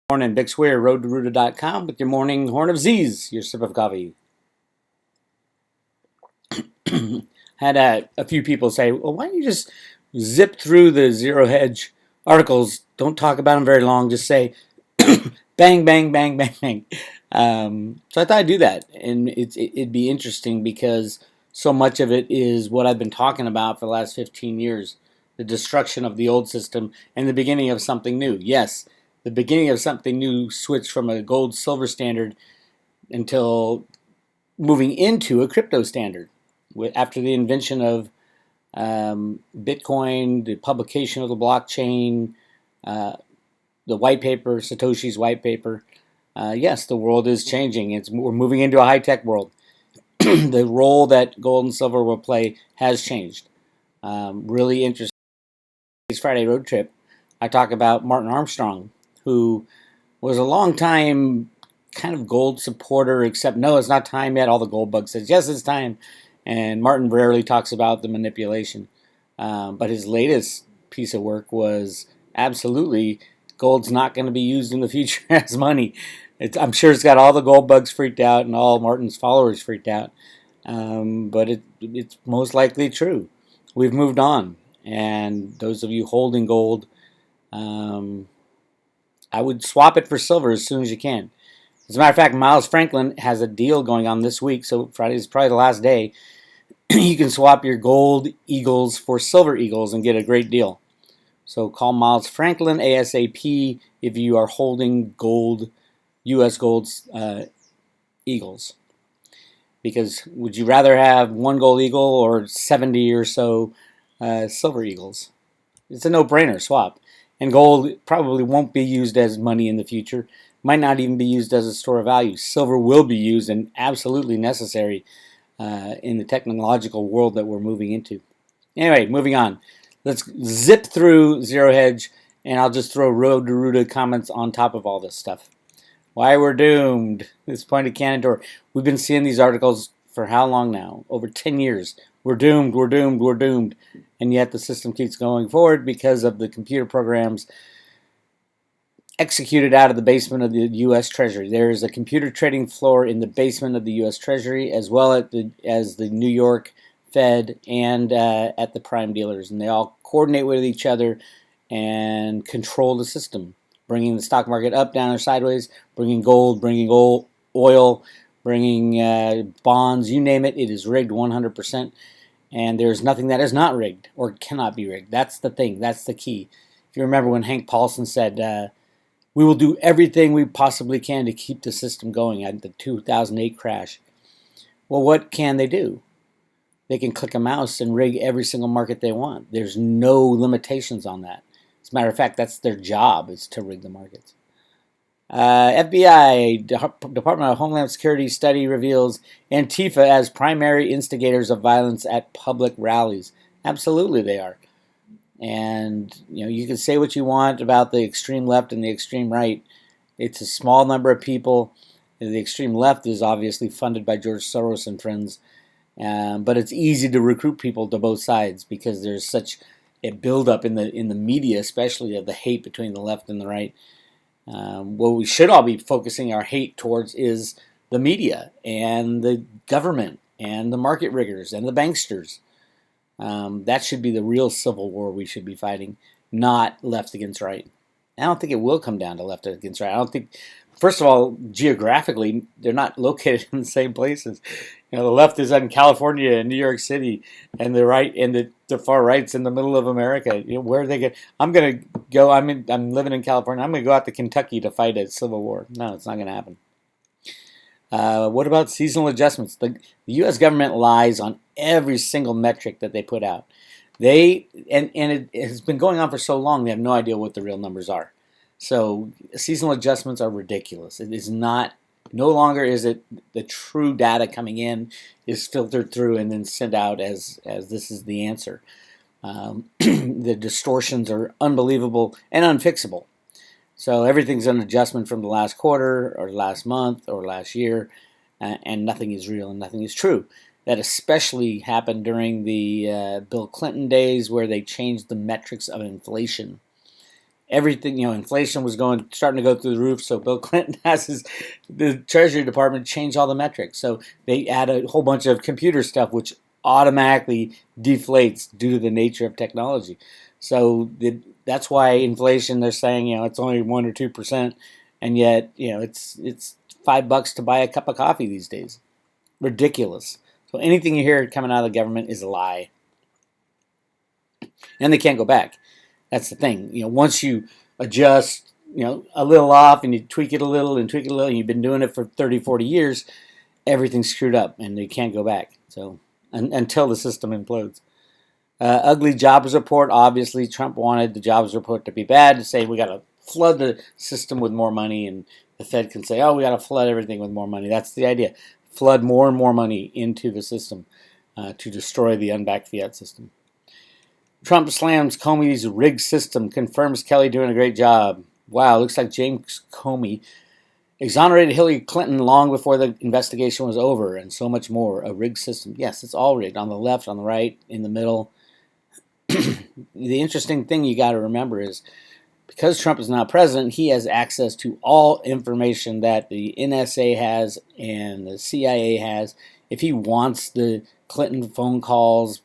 Morning, Big Square, roadtoruta.com with your morning horn of Zeese, your sip of coffee. Had a few people say, well, why don't you just zip through the Zerohedge articles? Don't talk about them very long. Just say bang, bang, bang, bang, bang. So I thought I'd do that. And it'd be interesting because so much of it is what I've been talking about for the last 15 years. The destruction of the old system and the beginning of something new. Yes, the beginning of something new switched from a gold silver standard until moving into a crypto standard. After the invention of Bitcoin, the publication of the blockchain, uh, the white paper, Satoshi's white paper, yes, the world is changing. We're moving into a high-tech world. The role that gold and silver will play has changed. Really interesting. This Friday road trip, I talk about Martin Armstrong, who was a long time kind of gold supporter, except no, it's not time yet. All the gold bugs says yes, it's time, and Martin rarely talks about the manipulation. But his latest piece of work was absolutely gold's not going to be used in the future as money. I'm sure it's got all the gold bugs freaked out and all Martin's followers freaked out, but it's most likely true. We've moved on, and those of you holding gold, um, I would swap it for silver as soon as you can. As a matter of fact, Miles Franklin has a deal going on this week, so Friday is probably the last day. You can swap your gold eagles for silver eagles and get a great deal. So call Miles Franklin ASAP if you are holding gold, U.S. gold eagles. Because would you rather have one gold eagle or 70 or so silver eagles? It's a no-brainer swap. And gold probably won't be used as money in the future. Might not even be used as a store of value. Silver will be used and absolutely necessary in the technological world that we're moving into. Anyway, moving on. Let's zip through Zerohedge, and I'll just throw Road to Roota comments on top of all this stuff. Why we're doomed. This point of Canador. We've been seeing these articles for how long now? Over 10 years. We're doomed, we're doomed, we're doomed. And yet the system keeps going forward because of the computer programs executed out of the basement of the U.S. Treasury. There is a computer trading floor in the basement of the U.S. Treasury, as well as the New York Fed and at the prime dealers. And they all coordinate with each other and control the system, bringing the stock market up, down, or sideways, bringing gold, oil, bringing bonds, you name it. It is rigged 100%. And there's nothing that is not rigged or cannot be rigged. That's the thing. That's the key. If you remember when Hank Paulson said, we will do everything we possibly can to keep the system going at the 2008 crash. Well, what can they do? They can click a mouse and rig every single market they want. There's no limitations on that. As a matter of fact, that's their job, is to rig the markets. FBI, Department of Homeland Security study reveals Antifa as primary instigators of violence at public rallies. Absolutely they are. And you can say what you want about the extreme left and the extreme right. It's a small number of people. The extreme left is obviously funded by George Soros and friends. But it's easy to recruit people to both sides because there's such a buildup in the media, especially of the hate between the left and the right. What we should all be focusing our hate towards is the media and the government and the market riggers and the banksters. That should be the real civil war we should be fighting, not left against right. I don't think it will come down to left against right. I don't think, first of all, geographically, they're not located in the same places. The left is in California and New York City, and the right and the far right's in the middle of America. Where are they going? I'm going to go. I'm living in California. I'm going to go out to Kentucky to fight a civil war. No, it's not going to happen. What about seasonal adjustments? The U.S. government lies on every single metric that they put out. And it has been going on for so long, they have no idea what the real numbers are. So seasonal adjustments are ridiculous. It is not, no longer is it the true data coming in is filtered through and then sent out as this is the answer. The distortions are unbelievable and unfixable. So everything's an adjustment from the last quarter or last month or last year, and nothing is real and nothing is true. That especially happened during the Bill Clinton days where they changed the metrics of inflation. everything, inflation was starting to go through the roof. So Bill Clinton has the Treasury Department change all the metrics. So they add a whole bunch of computer stuff, which automatically deflates due to the nature of technology. So that's why inflation, they're saying, it's only 1 or 2%, and yet, it's $5 to buy a cup of coffee these days. Ridiculous. So anything you hear coming out of the government is a lie, and they can't go back. That's the thing. Once you adjust, a little off, and you tweak it a little and tweak it a little, and you've been doing it for 30, 40 years, everything's screwed up, and they can't go back. So until the system implodes. Ugly jobs report. Obviously, Trump wanted the jobs report to be bad, to say we got to flood the system with more money, and the Fed can say, oh, we got to flood everything with more money. That's the idea. Flood more and more money into the system to destroy the unbacked fiat system. Trump slams Comey's rigged system, confirms Kelly doing a great job. Wow, looks like James Comey exonerated Hillary Clinton long before the investigation was over, and so much more. A rigged system. Yes, it's all rigged. On the left, on the right, in the middle. The interesting thing you got to remember is, because Trump is now president, he has access to all information that the NSA has and the CIA has. If he wants the Clinton phone calls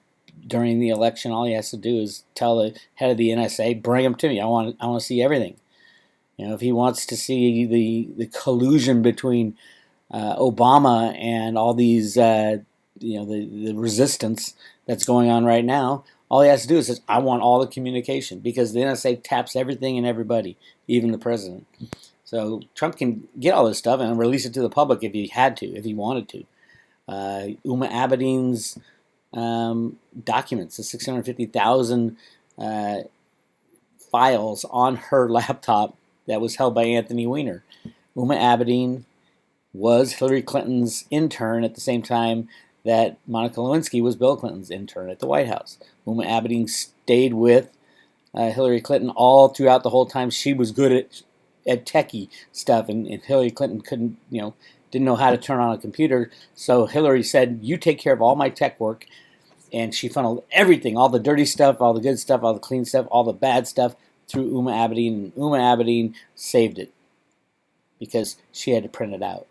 during the election, all he has to do is tell the head of the NSA, bring them to me. I want to see everything. If he wants to see the collusion between Obama and all these, the resistance that's going on right now, all he has to do is say, I want all the communication, because the NSA taps everything and everybody, even the president. So Trump can get all this stuff and release it to the public if he had to, if he wanted to. Uma Abedin's documents, the 650,000 files on her laptop that was held by Anthony Weiner. Uma Abedin was Hillary Clinton's intern at the same time that Monica Lewinsky was Bill Clinton's intern at the White House. Uma Abedin stayed with Hillary Clinton all throughout the whole time. She was good at techie stuff, and Hillary Clinton didn't know how to turn on a computer. So Hillary said, you take care of all my tech work. And she funneled everything, all the dirty stuff, all the good stuff, all the clean stuff, all the bad stuff, through Uma Abedin. And Uma Abedin saved it because she had to print it out.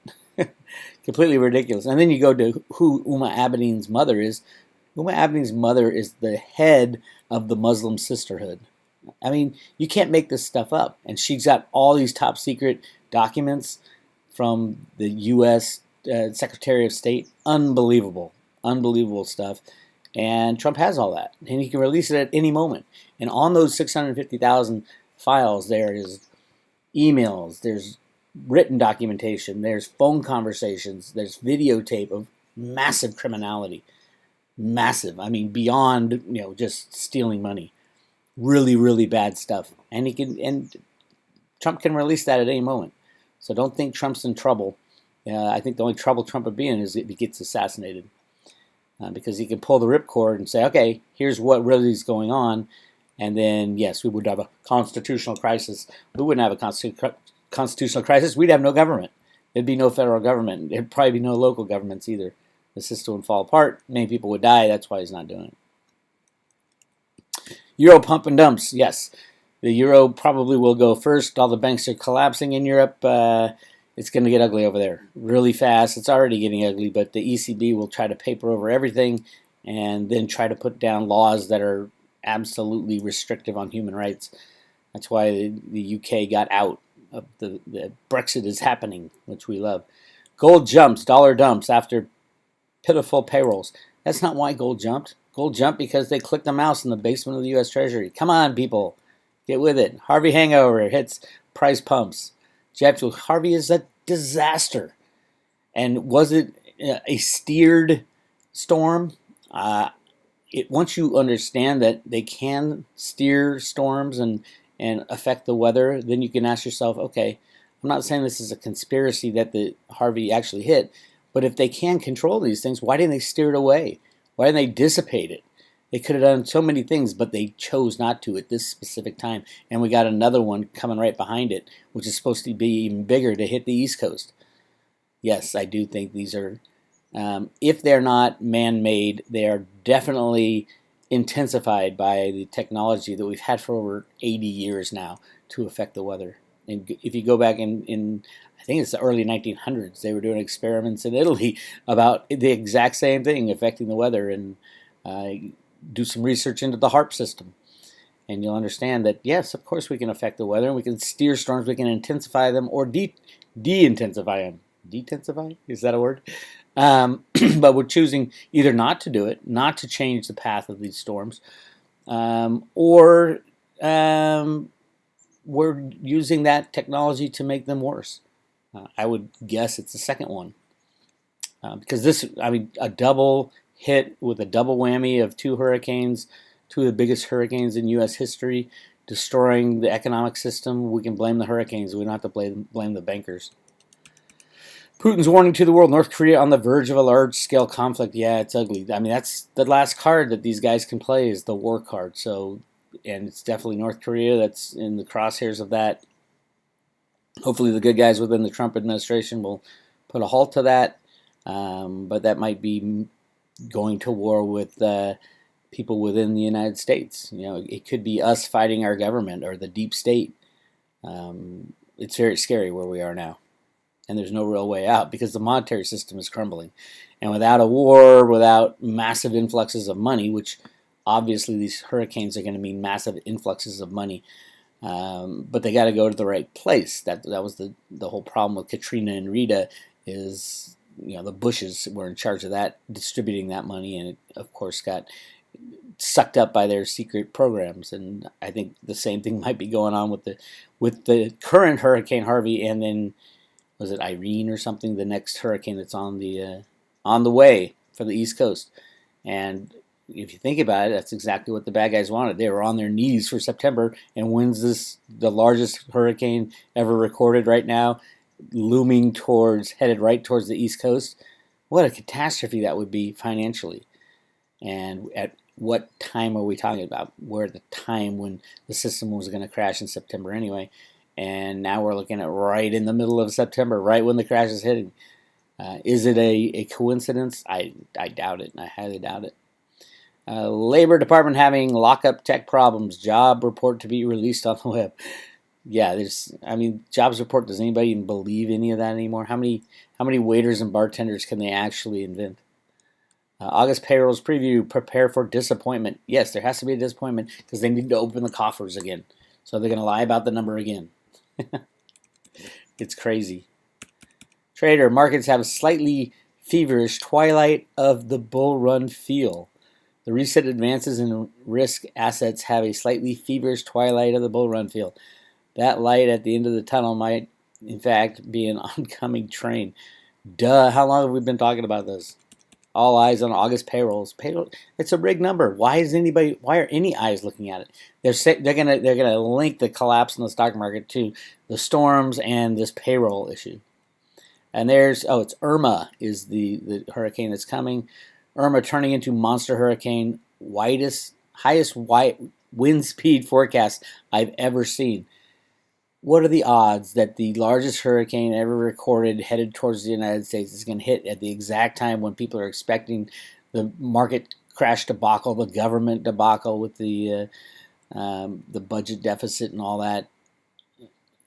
Completely ridiculous. And then you go to who Uma Abedin's mother is. Uma Abedin's mother is the head of the Muslim Sisterhood. I mean, you can't make this stuff up. And she's got all these top secret documents from the U.S. Secretary of State. Unbelievable stuff. And Trump has all that. And he can release it at any moment. And on those 650,000 files, there is emails, there's written documentation, there's phone conversations, there's videotape of massive criminality. Massive. I mean, beyond, just stealing money. Really, really bad stuff. And Trump can release that at any moment. So don't think Trump's in trouble. I think the only trouble Trump would be in is if he gets assassinated. Because he can pull the ripcord and say, okay, here's what really is going on. And then, yes, we would have a constitutional crisis. We wouldn't have a constitutional crisis. We'd have no government. There'd be no federal government. There'd probably be no local governments either. The system would fall apart. Many people would die. That's why he's not doing it. Euro pump and dumps. Yes, the euro probably will go first. All the banks are collapsing in Europe. It's going to get ugly over there really fast. It's already getting ugly, but the ECB will try to paper over everything and then try to put down laws that are absolutely restrictive on human rights. That's why the UK got out of the Brexit is happening, which we love. Gold jumps, dollar dumps after pitiful payrolls. That's not why gold jumped. Gold jumped because they clicked a mouse in the basement of the U.S. Treasury. Come on, people. Get with it. Harvey hangover hits price pumps. Harvey is a disaster. And was it a steered storm? Once you understand that they can steer storms and affect the weather, then you can ask yourself, okay, I'm not saying this is a conspiracy that the Harvey actually hit, but if they can control these things, why didn't they steer it away? Why didn't they dissipate it? They could have done so many things, but they chose not to at this specific time. And we got another one coming right behind it, which is supposed to be even bigger to hit the East Coast. Yes, I do think these are, if they're not man-made, they are definitely intensified by the technology that we've had for over 80 years now to affect the weather. And if you go back in I think it's the early 1900s, they were doing experiments in Italy about the exact same thing affecting the weather. And do some research into the HARP system, and you'll understand that yes, of course we can affect the weather, and we can steer storms, we can intensify them or de-intensify them. Detensify? Is that a word? But we're choosing either not to do it, not to change the path of these storms, or we're using that technology to make them worse. I would guess it's the second one. Because this, I mean, a double hit with a double whammy of two hurricanes, two of the biggest hurricanes in U.S. history, destroying the economic system. We can blame the hurricanes. We don't have to blame the bankers. Putin's warning to the world, North Korea on the verge of a large-scale conflict. Yeah, it's ugly. I mean, that's the last card that these guys can play is the war card. So, and it's definitely North Korea that's in the crosshairs of that. Hopefully the good guys within the Trump administration will put a halt to that. But that might be going to war with people within the United States. You know, it could be us fighting our government or the deep state. It's very scary where we are now. And there's no real way out because the monetary system is crumbling. And without a war, without massive influxes of money, which obviously these hurricanes are going to mean massive influxes of money, but they got to go to the right place. That was the whole problem with Katrina and Rita is, you know, the Bushes were in charge of that, distributing that money, and it, of course, got sucked up by their secret programs. And I think the same thing might be going on with the current Hurricane Harvey, and then was it Irene or something? The next hurricane that's on the way for the East Coast. And if you think about it, that's exactly what the bad guys wanted. They were on their knees for September, and when's this the largest hurricane ever recorded right now, looming headed right towards the East Coast? What a catastrophe that would be financially. And at what time are we talking about? We're at the time when the system was going to crash in September anyway. And now we're looking at right in the middle of September, right when the crash is hitting. Is it a coincidence? I doubt it. I highly doubt it. Labor Department having lockup tech problems. Job report to be released on the web. Yeah, jobs report. Does anybody even believe any of that anymore? How many waiters and bartenders can they actually invent? August payrolls preview. Prepare for disappointment. Yes, there has to be a disappointment because they need to open the coffers again. So they're going to lie about the number again. It's crazy. Trader, markets have a slightly feverish twilight of the bull run feel. The recent advances in risk assets have a slightly feverish twilight of the bull run feel. That light at the end of the tunnel might, in fact, be an oncoming train. Duh, how long have we been talking about this? All eyes on August payrolls. It's a rigged number. Why are any eyes looking at it? They're gonna link the collapse in the stock market to the storms and this payroll issue. And it's Irma is the hurricane that's coming. Irma turning into monster hurricane, highest wind speed forecast I've ever seen. What are the odds that the largest hurricane ever recorded headed towards the United States is going to hit at the exact time when people are expecting the market crash debacle, the government debacle with the budget deficit and all that?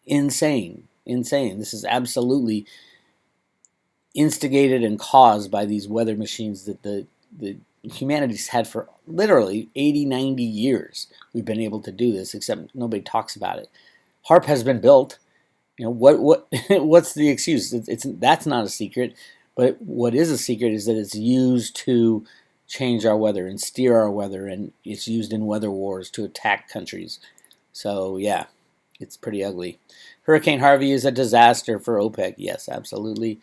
Insane. This is absolutely instigated and caused by these weather machines that the humanity's had for literally 80, 90 years. We've been able to do this, except nobody talks about it. HARP has been built. You know what's the excuse? That's not a secret, but what is a secret is that it's used to change our weather and steer our weather, and it's used in weather wars to attack countries. So yeah, it's pretty ugly. Hurricane Harvey is a disaster for OPEC. Yes, absolutely.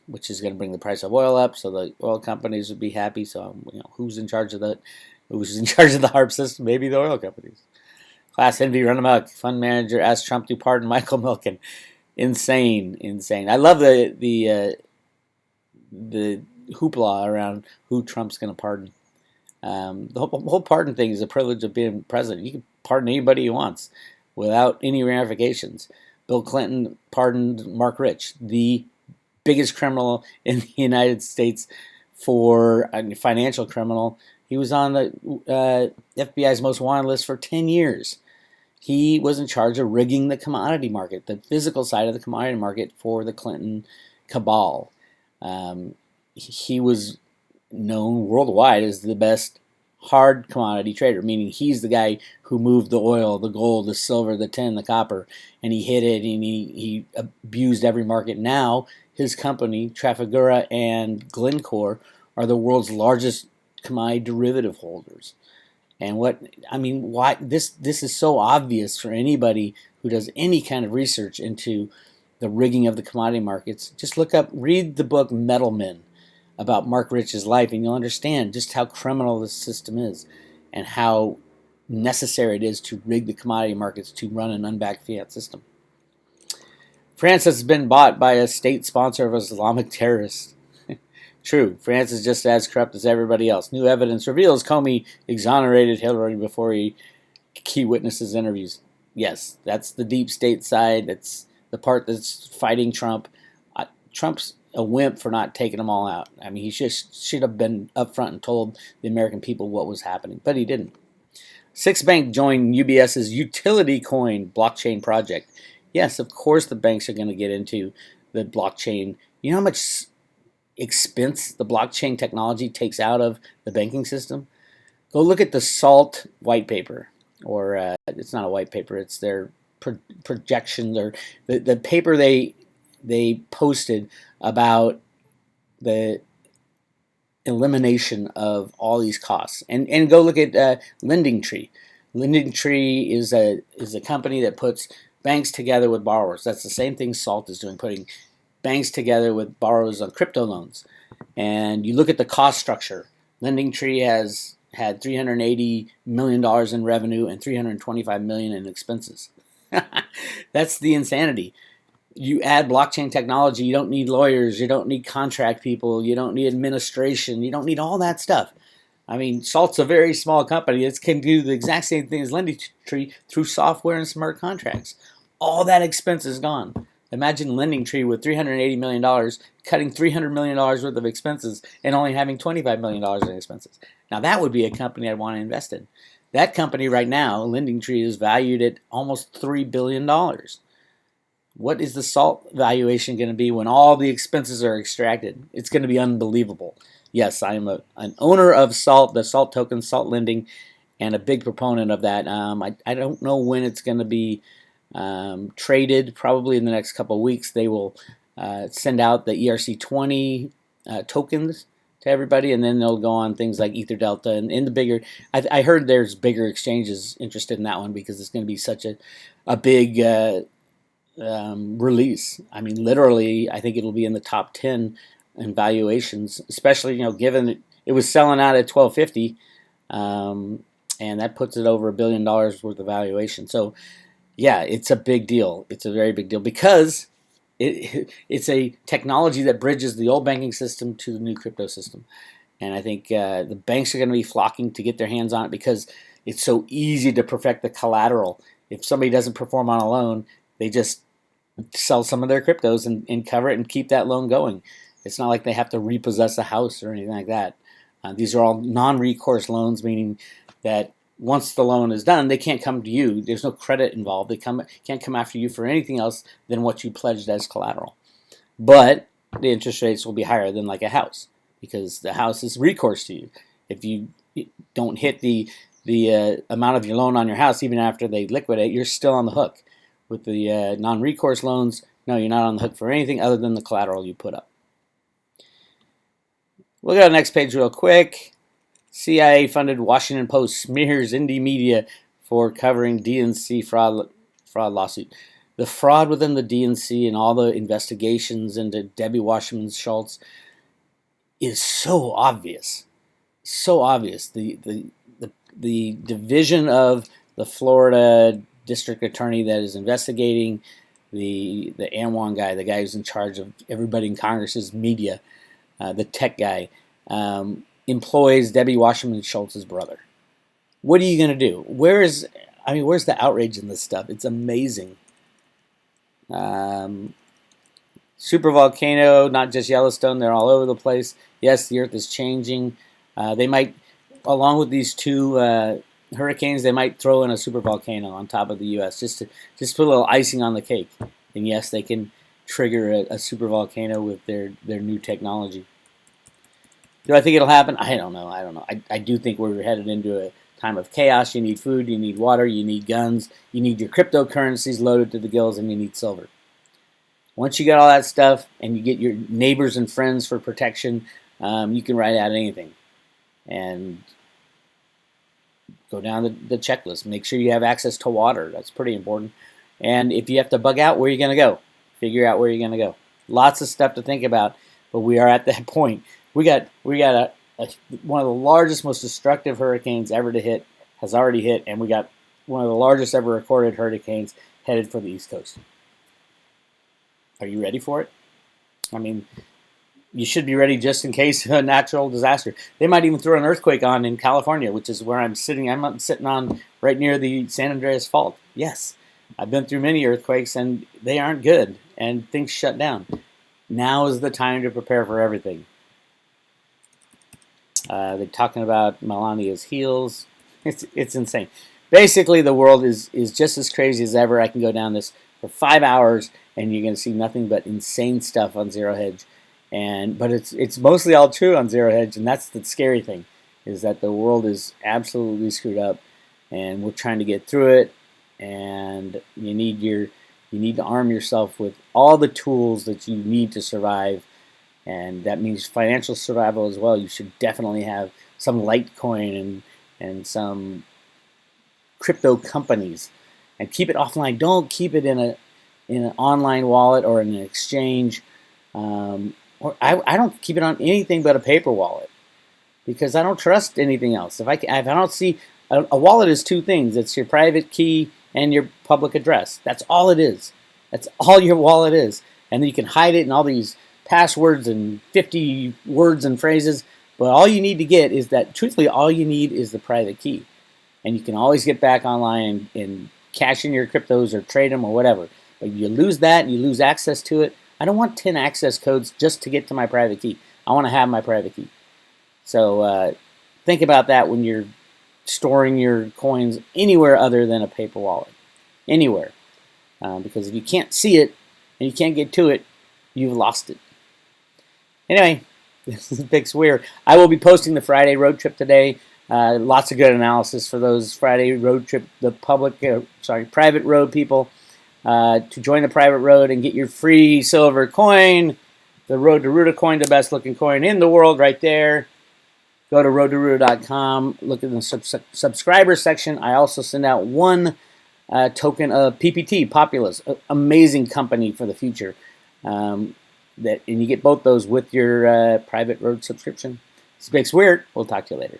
Which is going to bring the price of oil up, so the oil companies would be happy. So who's in charge of the HARP system? Maybe the oil companies. Class envy run amok. Fund manager asked Trump to pardon Michael Milken. Insane. I love the hoopla around who Trump's going to pardon. The whole pardon thing is a privilege of being president. You can pardon anybody he wants without any ramifications. Bill Clinton pardoned Mark Rich, the biggest criminal in the United States for a financial criminal. He was on the FBI's most wanted list for 10 years. He was in charge of rigging the commodity market, the physical side of the commodity market for the Clinton cabal. He was known worldwide as the best hard commodity trader, meaning he's the guy who moved the oil, the gold, the silver, the tin, the copper, and he hit it and he abused every market. Now his company, Trafigura and Glencore, are the world's largest commodity derivative holders. And why this is so obvious for anybody who does any kind of research into the rigging of the commodity markets. Just read the book Metal Men about Mark Rich's life, and you'll understand just how criminal this system is and how necessary it is to rig the commodity markets to run an unbacked fiat system. France has been bought by a state sponsor of Islamic terrorists. True, France is just as corrupt as everybody else. New evidence reveals Comey exonerated Hillary before key witnesses interviews. Yes, that's the deep state side. That's the part that's fighting Trump. Trump's a wimp for not taking them all out. I mean, he should have been upfront and told the American people what was happening, but he didn't. Six Bank joined UBS's utility coin blockchain project. Yes, of course the banks are going to get into the blockchain. You know how much expense the blockchain technology takes out of the banking system? Go look at the SALT white paper, or it's not a white paper, it's their projections, or the paper they posted about the elimination of all these costs. And go look at Lending Tree. Lending Tree is a company that puts banks together with borrowers. That's the same thing SALT is doing, putting banks together with borrowers on crypto loans. And you look at the cost structure. Lending Tree has had $380 million in revenue and $325 million in expenses. That's the insanity. You add blockchain technology, you don't need lawyers, you don't need contract people, you don't need administration, you don't need all that stuff. I mean, SALT's a very small company. It can do the exact same thing as Lending Tree through software and smart contracts. All that expense is gone. Imagine Lending Tree with $380 million, cutting $300 million worth of expenses and only having $25 million in expenses. Now, that would be a company I'd want to invest in. That company right now, Lending Tree, is valued at almost $3 billion. What is the SALT valuation going to be when all the expenses are extracted? It's going to be unbelievable. Yes, I am an owner of SALT, the SALT token, SALT Lending, and a big proponent of that. I don't know when it's going to be traded. Probably in the next couple of weeks. They will send out the ERC20 tokens to everybody, and then they'll go on things like EtherDelta and in the bigger. I heard there's bigger exchanges interested in that one because it's going to be such a big release. I mean, literally, I think it'll be in the top 10 in valuations, especially given it was selling out at $12.50, and that puts it over $1 billion worth of valuation. So, yeah, it's a big deal. It's a very big deal because it's a technology that bridges the old banking system to the new crypto system, and I think the banks are going to be flocking to get their hands on it because it's so easy to perfect the collateral. If somebody doesn't perform on a loan, they just sell some of their cryptos and cover it and keep that loan going. It's not like they have to repossess a house or anything like that. These are all non-recourse loans, meaning that once the loan is done, they can't come to you. There's no credit involved. They can't come after you for anything else than what you pledged as collateral. But the interest rates will be higher than like a house because the house is recourse to you. If you don't hit the amount of your loan on your house, even after they liquidate, you're still on the hook. With the non-recourse loans, no, you're not on the hook for anything other than the collateral you put up. We'll go to the next page real quick. CIA-funded Washington Post smears indie media for covering DNC fraud lawsuit. The fraud within the DNC and all the investigations into Debbie Wasserman Schultz is so obvious. So obvious. The division of the Florida district attorney that is investigating the AMWON guy, the guy who's in charge of everybody in Congress's media, the tech guy, employs Debbie Wasserman Schultz's brother. What are you going to do? Where's the outrage in this stuff? It's amazing. Super volcano, not just Yellowstone, they're all over the place. Yes, the Earth is changing. They might, along with these two hurricanes, they might throw in a supervolcano on top of the U.S. just put a little icing on the cake. And yes, they can trigger a supervolcano with their new technology. Do I think it'll happen? I don't know. I do think we're headed into a time of chaos. You need food, you need water, you need guns, you need your cryptocurrencies loaded to the gills, and you need silver. Once you get all that stuff and you get your neighbors and friends for protection, you can write out anything. And go down the checklist. Make sure you have access to water. That's pretty important. And if you have to bug out, where are you going to go? Figure out where you're going to go. Lots of stuff to think about, but we are at that point. We got one of the largest, most destructive hurricanes ever to hit, has already hit, and we got one of the largest ever recorded hurricanes headed for the East Coast. Are you ready for it? I mean, you should be ready just in case a natural disaster. They might even throw an earthquake on in California, which is where I'm sitting. I'm sitting on right near the San Andreas Fault. Yes, I've been through many earthquakes, and they aren't good, and things shut down. Now is the time to prepare for everything. They're talking about Melania's heels. It's insane. Basically, the world is just as crazy as ever. I can go down this for 5 hours, and you're going to see nothing but insane stuff on Zerohedge. But it's mostly all true on Zerohedge, and that's the scary thing, is that the world is absolutely screwed up, and we're trying to get through it. And you need to arm yourself with all the tools that you need to survive. And that means financial survival as well. You should definitely have some Litecoin and some crypto companies, and keep it offline. Don't keep it in an online wallet or in an exchange. Or I don't keep it on anything but a paper wallet, because I don't trust anything else. If I don't see a wallet is two things. It's your private key and your public address. That's all it is. That's all your wallet is. And then you can hide it in all these passwords and 50 words and phrases, but all you need to get is that, truthfully, all you need is the private key. And you can always get back online and cash in your cryptos or trade them or whatever. But you lose that and you lose access to it. I don't want 10 access codes just to get to my private key. I want to have my private key. So think about that when you're storing your coins anywhere other than a paper wallet. Anywhere. Because if you can't see it and you can't get to it, you've lost it. Anyway, this is Big Weird. I will be posting the Friday road trip today. Lots of good analysis for those Friday road trip, the private road people. To join the private road and get your free silver coin. The Road to Roota coin, the best looking coin in the world, right there. Go to roadtoroota.com. Look in the subscriber section. I also send out one token of PPT, Populous, amazing company for the future. And you get both those with your private road subscription. This makes weird. We'll talk to you later.